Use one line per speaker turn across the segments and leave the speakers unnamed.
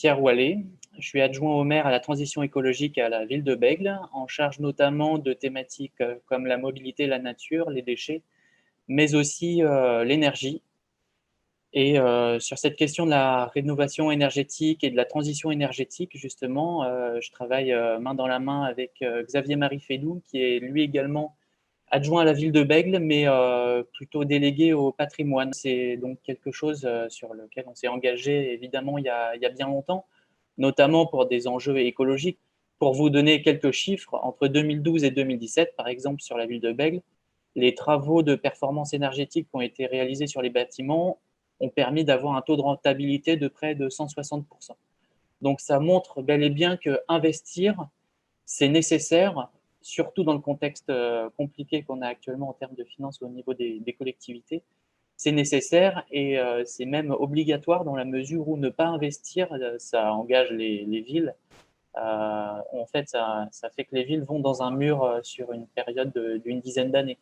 Pierre Wallet. Je suis adjoint au maire à la transition écologique à la ville de Bègles, en charge notamment de thématiques comme la mobilité, la nature, les déchets, mais aussi l'énergie. Et sur cette question de la rénovation énergétique et de la transition énergétique, justement, je travaille main dans la main avec Xavier-Marie Fédou, qui est lui également adjoint à la ville de Bègles, mais plutôt délégué au patrimoine. C'est donc quelque chose sur lequel on s'est engagé, évidemment, il y a bien longtemps, notamment pour des enjeux écologiques. Pour vous donner quelques chiffres, entre 2012 et 2017, par exemple, sur la ville de Bègles, les travaux de performance énergétique qui ont été réalisés sur les bâtiments ont permis d'avoir un taux de rentabilité de près de 160%. Donc ça montre bel et bien qu'investir, c'est nécessaire, surtout dans le contexte compliqué qu'on a actuellement en termes de finances au niveau des collectivités. C'est nécessaire et c'est même obligatoire dans la mesure où ne pas investir, ça engage les villes. En fait, ça fait que les villes vont dans un mur sur une période d'une dizaine d'années,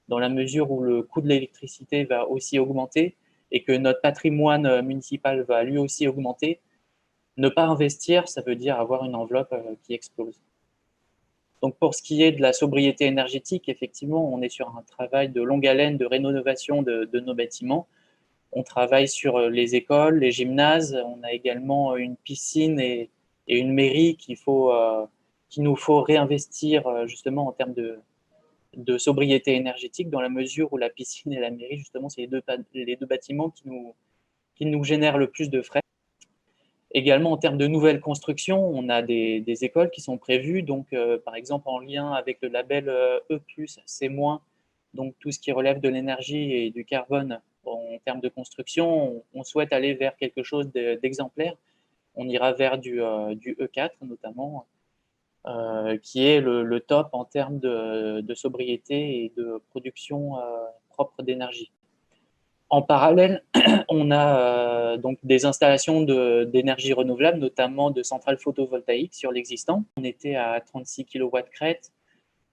dans la mesure où le coût de l'électricité va aussi augmenter et que notre patrimoine municipal va lui aussi augmenter. Ne pas investir, ça veut dire avoir une enveloppe qui explose. Donc pour ce qui est de la sobriété énergétique, effectivement, on est sur un travail de longue haleine de rénovation de nos bâtiments. On travaille sur les écoles, les gymnases. On a également une piscine et une mairie qu'il nous faut réinvestir justement en termes de sobriété énergétique, dans la mesure où la piscine et la mairie, justement, c'est les deux bâtiments qui nous génèrent le plus de frais. Également, en termes de nouvelles constructions, on a des écoles qui sont prévues, donc par exemple en lien avec le label E+, C-, donc tout ce qui relève de l'énergie et du carbone en termes de construction, on souhaite aller vers quelque chose d'exemplaire. On ira vers du E4 notamment, qui est le top en termes de sobriété et de production propre d'énergie. En parallèle, on a donc des installations d'énergie renouvelable, notamment de centrales photovoltaïques sur l'existant. On était à 36 kW crête.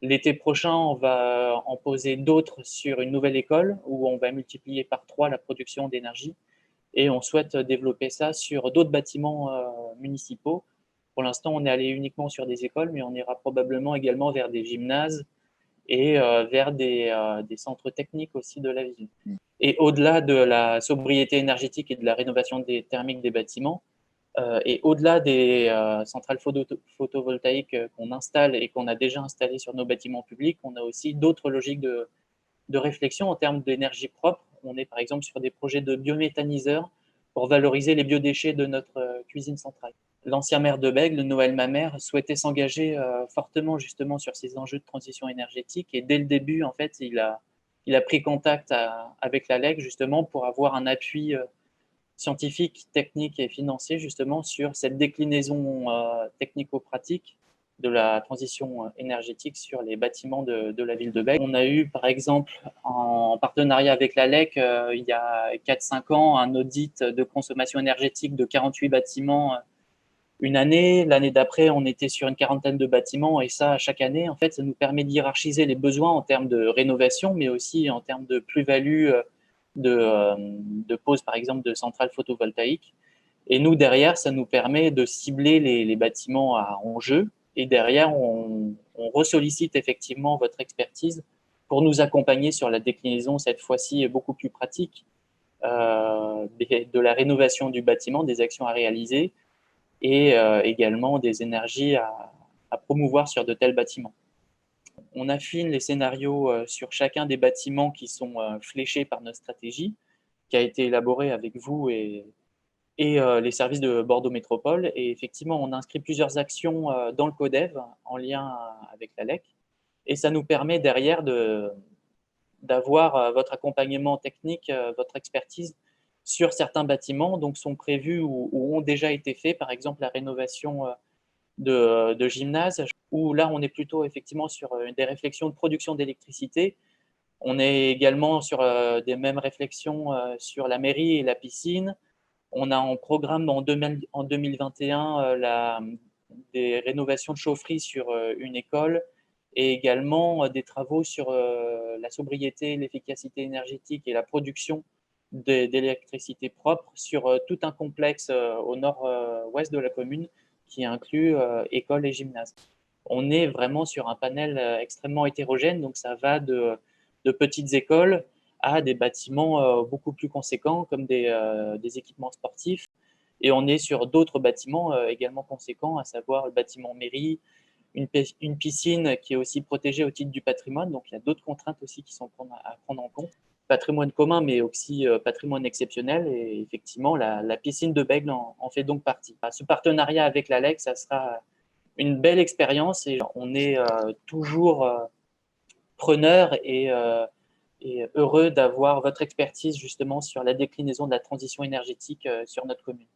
L'été prochain, on va en poser d'autres sur une nouvelle école où on va multiplier par 3 la production d'énergie. Et on souhaite développer ça sur d'autres bâtiments municipaux. Pour l'instant, on est allé uniquement sur des écoles, mais on ira probablement également vers des gymnases et vers des centres techniques aussi de la ville. Et au-delà de la sobriété énergétique et de la rénovation thermique des bâtiments, et au-delà des centrales photovoltaïques qu'on installe et qu'on a déjà installées sur nos bâtiments publics, on a aussi d'autres logiques de réflexion en termes d'énergie propre. On est par exemple sur des projets de biométhaniseurs pour valoriser les biodéchets de notre cuisine centrale. L'ancien maire de Bègles, Noël Mamère, souhaitait s'engager fortement justement sur ces enjeux de transition énergétique et dès le début, en fait, il a pris contact avec la LEC justement pour avoir un appui scientifique, technique et financier justement sur cette déclinaison technico-pratique de la transition énergétique sur les bâtiments de la ville de Bègles. On a eu par exemple en partenariat avec la LEC il y a 4-5 ans un audit de consommation énergétique de 48 bâtiments une année. L'année d'après, on était sur une quarantaine de bâtiments et ça, chaque année, en fait, ça nous permet de hiérarchiser les besoins en termes de rénovation, mais aussi en termes de plus-value de pose, par exemple, de centrales photovoltaïques. Et nous, derrière, ça nous permet de cibler les bâtiments à enjeu. Et derrière, on ressollicite effectivement votre expertise pour nous accompagner sur la déclinaison, cette fois-ci beaucoup plus pratique, de la rénovation du bâtiment, des actions à réaliser, et également des énergies à promouvoir sur de tels bâtiments. On affine les scénarios sur chacun des bâtiments qui sont fléchés par notre stratégie, qui a été élaborée avec vous et les services de Bordeaux Métropole. Et effectivement, on inscrit plusieurs actions dans le CODEV en lien avec la LEC. Et ça nous permet derrière d'avoir votre accompagnement technique, votre expertise sur certains bâtiments donc sont prévus ou ont déjà été faits, par exemple la rénovation de gymnase, où là on est plutôt effectivement sur des réflexions de production d'électricité. On est également sur des mêmes réflexions sur la mairie et la piscine. On a en programme en 2021 des rénovations de chaufferie sur une école et également des travaux sur la sobriété, l'efficacité énergétique et la production d'électricité propre sur tout un complexe au nord-ouest de la commune qui inclut école et gymnase. On est vraiment sur un panel extrêmement hétérogène, donc ça va de petites écoles à des bâtiments beaucoup plus conséquents comme des équipements sportifs. Et on est sur d'autres bâtiments également conséquents, à savoir le bâtiment mairie, une piscine qui est aussi protégée au titre du patrimoine. Donc il y a d'autres contraintes aussi qui sont à prendre en compte. Patrimoine commun, mais aussi patrimoine exceptionnel. Et effectivement, la piscine de Bègle en fait donc partie. Ce partenariat avec l'ALEC, ça sera une belle expérience et on est toujours preneur et heureux d'avoir votre expertise justement sur la déclinaison de la transition énergétique sur notre commune.